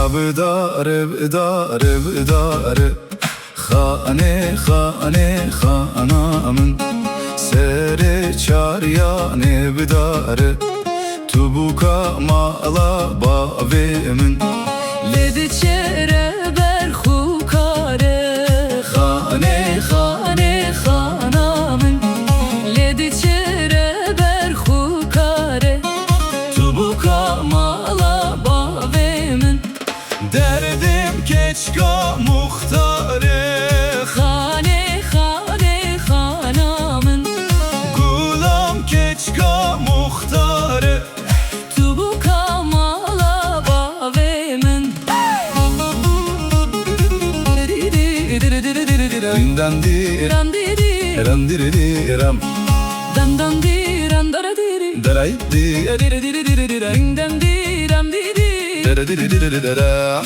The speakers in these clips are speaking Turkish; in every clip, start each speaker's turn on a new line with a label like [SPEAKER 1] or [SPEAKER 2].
[SPEAKER 1] Habdar bdar bdar Khane khane khanamın Sere çaryan bdar Tu bu kamala bavemin
[SPEAKER 2] Ledi çere ber hukare Khane khane khanamın Ledi çere ber hukare Tu bu kamala bavemin
[SPEAKER 1] Derdim keçka muhtare
[SPEAKER 2] Khane khane khanamın
[SPEAKER 1] Gulam keçka muhtare
[SPEAKER 2] Tu bu kamala bavemin
[SPEAKER 1] Rindan dir
[SPEAKER 2] Randiri
[SPEAKER 1] Randiri ram
[SPEAKER 2] Dan di randaradiri
[SPEAKER 1] Daray dir
[SPEAKER 2] Ringdam di ram di di
[SPEAKER 1] Dara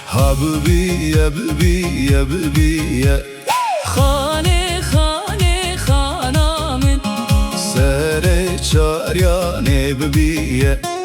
[SPEAKER 1] Habibi ya bibi ya bibi ya
[SPEAKER 2] Khane khane khanamın
[SPEAKER 1] Sere çaryan bibi ya